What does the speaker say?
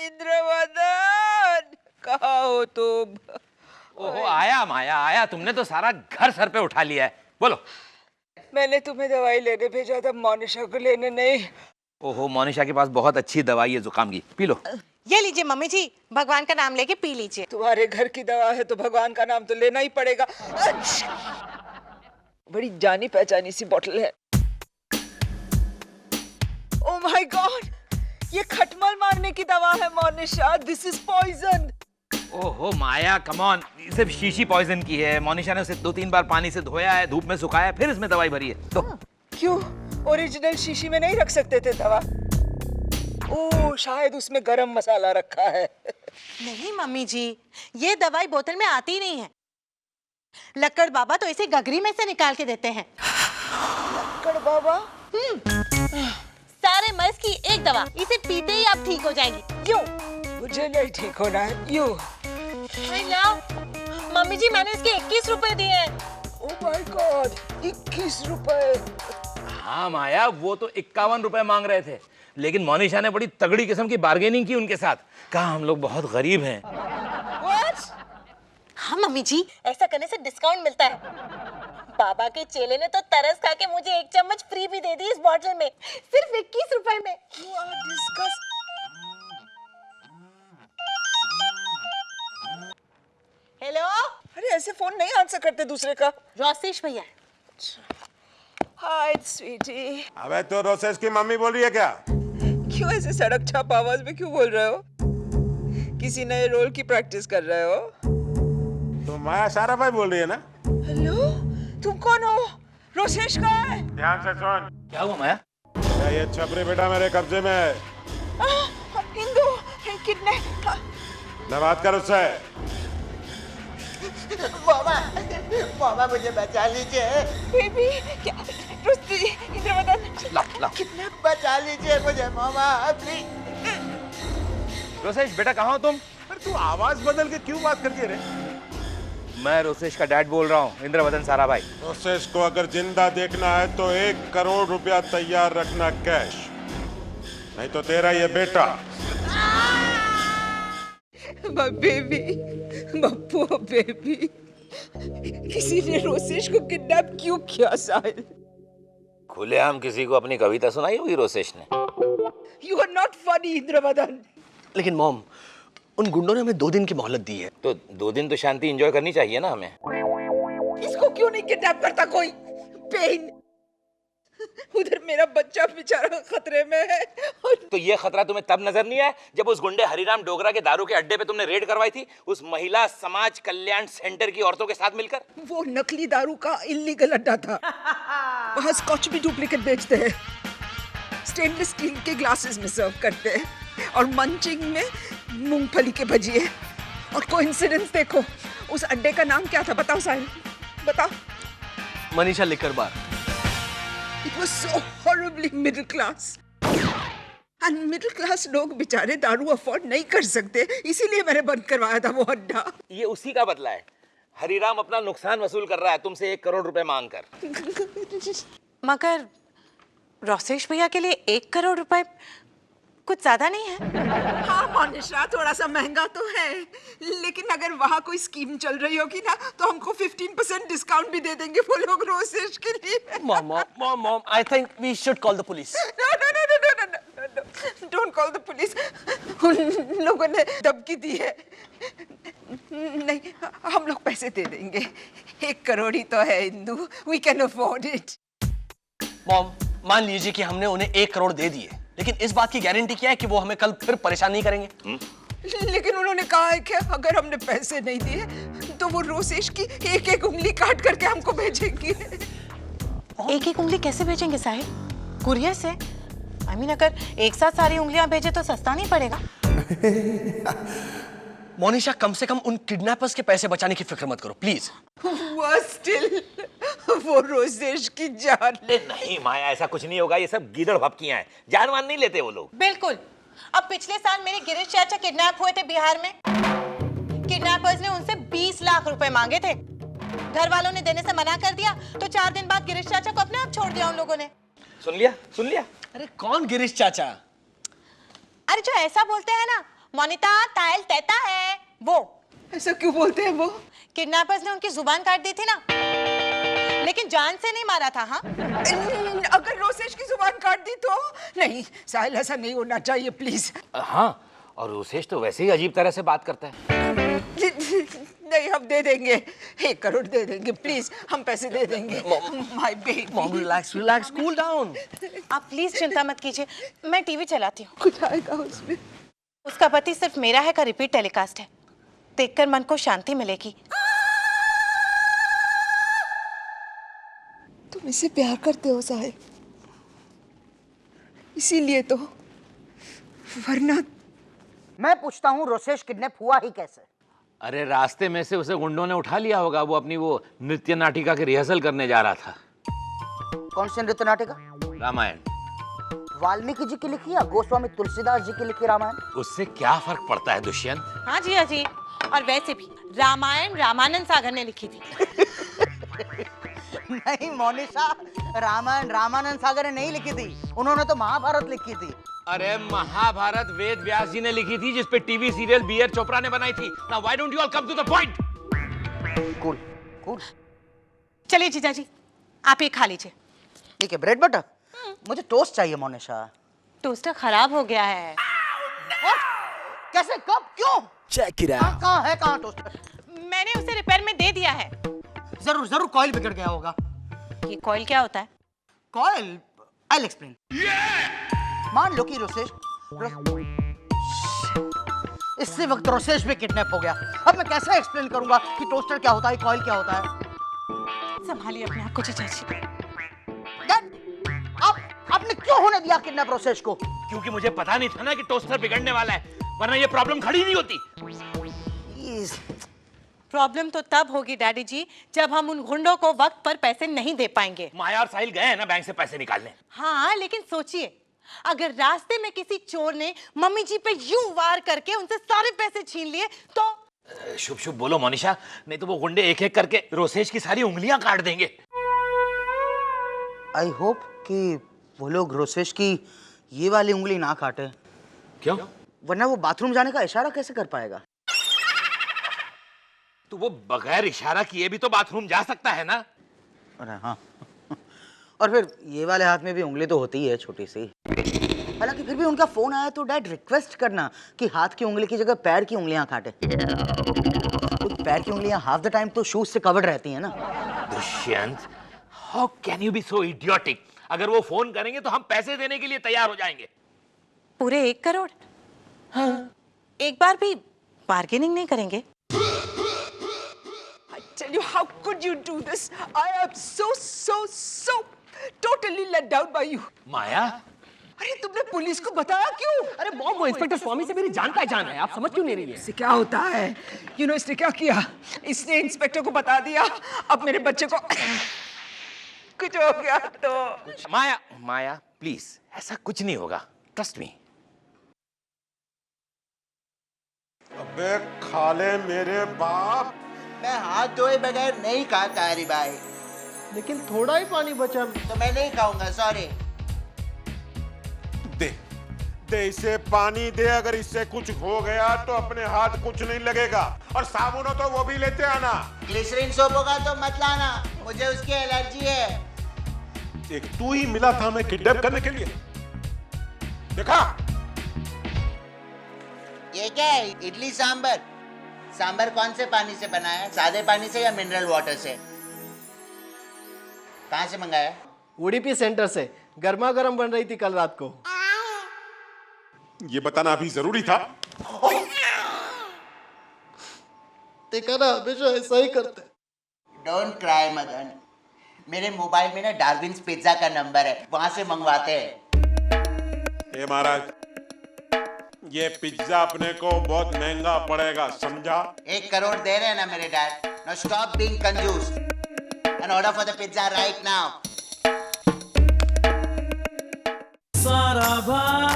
इंद्रवदन, कहाँ हो तुम? ओहो, आया माया आया। तुमने तो सारा घर सर पे उठा लिया है। बोलो। मैंने तुम्हें दवाई लेने भेजा था, मोनिशा को लेने नहीं। ओहो, मोनिशा के पास बहुत अच्छी दवाई है जुकाम की, पी लो। ये लीजिए मम्मी जी, भगवान का नाम लेके पी लीजिए। तुम्हारे घर की दवा है तो भगवान का नाम तो लेना ही पड़ेगा। बड़ी जानी पहचानी सी बोतल है। ओह माय गॉड, ये खटमल मारने की दवा है मोनिशा। This is poison. ओहो माया, कम ऑन, सिर्फ शीशी पॉइजन की है। मोनिशा ने उसे 2-3 बार पानी से धोया है, धूप में सुखाया, फिर इसमें दवाई भरी है। तो क्यों ओरिजिनल शीशी में नहीं रख सकते थे दवा? ओह, शायद उसमें गरम मसाला रखा है। नहीं मम्मी जी, ये दवाई बोतल में आती ही नहीं है। लक्कड़ बाबा तो इसे गगरी में से निकाल के देते हैं। लक्कड़ बाबा? सारे मर्ज की एक दवा, इसे पीते ही आप ठीक हो जाएंगी। यूं। मुझे नहीं ठीक होना है। यूं। मम्मी जी, मैंने इसके 21 रुपए दिए हैं। ओह माय गॉड, 21 रुपए? हाँ माया, वो तो 51 रुपए मांग रहे थे, लेकिन मोनिशा ने बड़ी तगड़ी किस्म की बार्गेनिंग की उनके साथ। कहा हम लोग बहुत गरीब हैं। हाँ मम्मी जी, ऐसा करने से डिस्काउंट मिलता है। बाबा के चेले ने तो तरस खा के मुझे 1 चम्मच फ्री भी दे दी इस बॉटल में, सिर्फ 21 रुपए में। हेलो। अरे ऐसे फोन नहीं आंसर करते दूसरे का। रोसेश भैया। हाय स्वीटी। अबे तो रोसेस की मम्मी बोल रही है क्या? क्यों ऐसे सड़क छाप आवाज में क्यों बोल रहे हो? किसी नए रोल की प्रैक्टिस कर रहे हो? तो माया सारा भाई बोल रही है ना? हेलो, तुम कौन हो? रोसेश कहाँ है? ध्यान से सुन। क्या हुआ माया? ये छपरी बेटा मेरे कब्जे में है। हिंदू कितने? मैं बात कर उससे। मामा मुझे बचा लीजिए। बेबी, क्या? रुस्ती, इंद्रवदन, ला। कितना? बचा लीजिए मुझे मामा, प्लीज। रोसेश बेटा, कहाँ हो तुम? पर तू आवाज बदल के क्यों बात करती है रे? मैं रोसेश का डैड बोल रहा हूँ, इंद्रवदन सारा भाई। रोसेस को अगर जिंदा देखना है तो 1 करोड़ रुपया तैयार रखना कैश, नहीं तो तेरा ये बेटा। बेबी, बप्पू बेबी, किसी ने रोसेश को किडनैप क्यों किया साहिल? खुलेआम किसी को अपनी कविता सुनाई होगी रोसेश ने। You are not funny Indravadan. लेकिन मॉम, उन गुंडों ने हमें 2 दिन की मोहलत दी है। तो 2 दिन तो शांति एंजॉय करनी चाहिए ना हमें। इसको क्यों नहीं किडनैप करता कोई? पेन। उधर मेरा बच्चा बेचारा खतरे में है। तो ये खतरा तुम्हें तब नजर नहीं आया जब उस गुंडे हरिराम डोगरा के दारू के अड्डे पे तुमने रेड करवाई थी, उस महिला समाज कल्याण सेंटर की औरतों के साथ मिलकर? वो नकली दारू का इल्लीगल अड्डा था। वहाँ स्कॉच भी डुप्लीकेट बेचते हैं, स्टेनलेस स्टील के ग्लासेस में सर्व करते हैं, और मंचिंग में मूंगफली के भजिए। और कोइंसिडेंस देखो, उस अड्डे का नाम क्या था? बताओ साहिल, बताओ। Manisha liquor bar. It was so horribly middle class. And middle class लोग बेचारे दारू अफोर्ड नहीं कर सकते, इसीलिए मैंने बंद करवाया था वो अड्डा। ये उसी का बदला है। हरिराम अपना नुकसान वसूल कर रहा है तुमसे 1 करोड़ रुपए मांग कर। मगर रोसेश भैया के लिए 1 करोड़ रुपए कुछ ज्यादा नहीं है। हाँ मोनिशा, थोड़ा सा महंगा तो है, लेकिन अगर वहाँ कोई स्कीम चल रही होगी ना तो हमको 15% डिस्काउंट भी दे देंगे वो लोग रोसेश के लिए। Mom, I think we should call the police. No, don't call the police. उन लोगों ने धमकी दी है। नहीं, हम लोग पैसे दे देंगे। 1 करोड़ ही तो है Indu, we can afford it. Mom, मान लीजिए कि हमने उन्हें 1 करोड़ दे दिए, लेकिन इस बात की गारंटी क्या है कि वो हमें कल फिर परेशान नहीं करेंगे? लेकिन उन्होंने कहा है कि अगर हमने पैसे नहीं दिए तो वो रोसेश की 1-1 उंगली काट करके हमको भेजेंगे। 1-1 उंगली कैसे भेजेंगे साहिल? कुरियर से? I mean, अगर एक साथ सारी उंगलियां भेजे तो सस्ता नहीं पड़ेगा? मोनिशा, कम से कम उन किडनैपर्स के पैसे बचाने की फिक्र मत करो, प्लीज। स्टिल वो रोसेश की जान। नहीं माया, ऐसा कुछ नहीं होगा, ये सब गीदड़ भपकियां हैं, जानवान नहीं लेते वो लोग। बिल्कुल। अब पिछले साल मेरे गिरीश चाचा किडनैप हुए थे बिहार में। किडनैपर्स ने उनसे 20 लाख रुपए मांगे थे। घर वालों ने देने से मना कर दिया, तो 4 दिन बाद गिरीश चाचा को अपने आप छोड़ दिया उन लोगों ने। सुन लिया? अरे कौन गिरीश चाचा? अरे जो ऐसा बोलते हैं ना, मोनिता तायल तैता है वो। ऐसा क्यों बोलते हैं वो? किडनैपर्स ने उनकी जुबान काट दी थी ना, लेकिन जान से नहीं मारा था। हाँ, अगर रोसेश की जुबान काट दी तो? नहीं साहिल, ऐसा नहीं होना चाहिए प्लीज। हाँ, और रोसेश तो वैसे ही अजीब तरह से बात करता है। नहीं, हम दे देंगे, 1 करोड़ दे देंगे प्लीज, हम पैसे दे देंगे। My baby, mom relax relax, cool down. आप प्लीज चिंता मत कीजिए, मैं टीवी चलाती हूँ। कुछ आएगा उसमें। उसका पति सिर्फ मेरा है का रिपीट टेलीकास्ट है, देखकर मन को शांति मिलेगी। तुम इससे प्यार करते हो साहिल, इसीलिए तो, वरना। मैं पूछता हूँ रोसेश किडनैप हुआ ही कैसे? अरे रास्ते में से उसे गुंडों ने उठा लिया होगा, वो अपनी वो नृत्य नाटिका की रिहर्सल करने जा रहा था। कौन सी नृत्य नाटिका? रामायण। वाल्मीकि जी की लिखी या गोस्वामी तुलसीदास जी की लिखी रामायण? उससे क्या फर्क पड़ता है दुष्यंत? हाँ जी, हाँ जी, और वैसे भी रामायण रामानंद सागर ने लिखी थी। नहीं मोनिशा, रामायण रामानंद सागर ने नहीं लिखी थी, उन्होंने तो महाभारत लिखी थी। अरे महाभारत वेद व्यास जी ने लिखी थी, जिसपे टीवी सीरियल बी.आर. चोपड़ा ने बनाई थी। Now why don't you all come to the point? Cool cool. चलिए जीजा जी, आप ये खा लीजिए। ठीक है, ब्रेड बटर? मुझे टोस्ट चाहिए मोनिशा। टोस्टर खराब हो गया है। कैसे, कब, क्यों? Check it out. कहाँ टोस्टर? मैंने उसे रिपेयर में दे दिया है। जरूर जरूर कॉइल बिगड़ गया होगा। ये कॉइल क्या होता है? Coil, I will explain. मान लो कि रोसेश इसी वक्त रोसेश भी किडनैप हो गया। अब मैं कैसे एक्सप्लेन करूंगा कि टोस्टर क्या होता है, कॉइल क्या होता है? संभालिए अपने आप को जीजा जी। आपने क्यों होने दिया किडनैप रोसेश को? क्योंकि मुझे पता नहीं था ना कि टोस्टर बिगड़ने वाला है, वरना ये प्रॉब्लम खड़ी नहीं होती। प्रॉब्लम तो तब होगी डैडी जी, जब हम उन गुंडों को वक्त पर पैसे नहीं दे पाएंगे। माया और साहिल गए हैं ना बैंक से पैसे निकालने। हाँ, लेकिन सोचिए, अगर रास्ते में किसी चोर ने मम्मी जी पे यूं वार करके उनसे सारे पैसे छीन लिए तो? शुभ शुभ बोलो मोनिशा, नहीं तो वो गुंडे एक एक करके रोसेश की सारी उंगलियां काट देंगे। आई होप कि वो लोग रोसेश की ये वाली उंगली ना काटे। क्यों? वरना वो बाथरूम जाने का इशारा कैसे कर पाएगा? तो वो बगैर इशारा किए भी तो बाथरूम जा सकता है ना? अरे हाँ। और फिर ये वाले हाथ में भी उंगली तो होती ही है, छोटी सी। हालांकि फिर भी उनका फोन आया तो डैड रिक्वेस्ट करना कि हाथ की उंगली की जगह पैर की उंगलियां काटे। तो पैर की उंगलियां हाफ द टाइम तो शूज से कवर्ड रहती हैं ना। Dushyant, how can you be so idiotic? अगर वो फोन करेंगे तो हम पैसे देने के लिए तैयार हो जाएंगे। पूरे 1 करोड़? हाँ। एक बार भी बार्गेनिंग नहीं करेंगे? Tell you, how could you do this? I am so totally let down by you. माया, अरे तुमने पुलिस को बताया क्यों? अरे मॉम, वो इंस्पेक्टर स्वामी से मेरी जान पहचान है, आप समझ क्यों नहीं रही है? इससे क्या होता है? इसने क्या किया? इसने इंस्पेक्टर को बता दिया, अब मेरे बच्चे को कुछ हो गया तो। माया, माया प्लीज, ऐसा कुछ नहीं होगा, ट्रस्ट मी। अबे खा ले मेरे बाप। मैं हाथ धोए बगैर नहीं खाता हरी भाई। लेकिन थोड़ा ही पानी बचा। तो मैं नहीं खाऊंगा, सॉरी। दे इसे पानी दे, अगर इससे कुछ हो गया तो अपने हाथ कुछ नहीं लगेगा। और साबुन हो तो वो भी लेते आना। ग्लिसरीन सोप होगा तो मत लाना, मुझे उसकी एलर्जी है। एक तू ही मिला था हमें किडनैप करने के लिए। देखा? ये क्या है? इडली सांबर। सांबर कौन से पानी से बना है? सादे पानी से या मिनरल वाटर से? कहाँ से मंगाया? उडीपी सेंटर से, गर्मा गर्म बन रही थी कल रात को। ये बताना अभी जरूरी था। देखा ना, हमेशा ऐसा ही करते। डोंट क्राई मदन, मेरे मोबाइल में ना डार्विन्स पिज्जा का नंबर है, वहां से मंगवाते हैं। हे महाराज, ये पिज्जा अपने को बहुत महंगा पड़ेगा, समझा? 1 करोड़ दे रहे हैं ना मेरे डैड। Now stop being कंजूस and order for the pizza right now. सारा भाई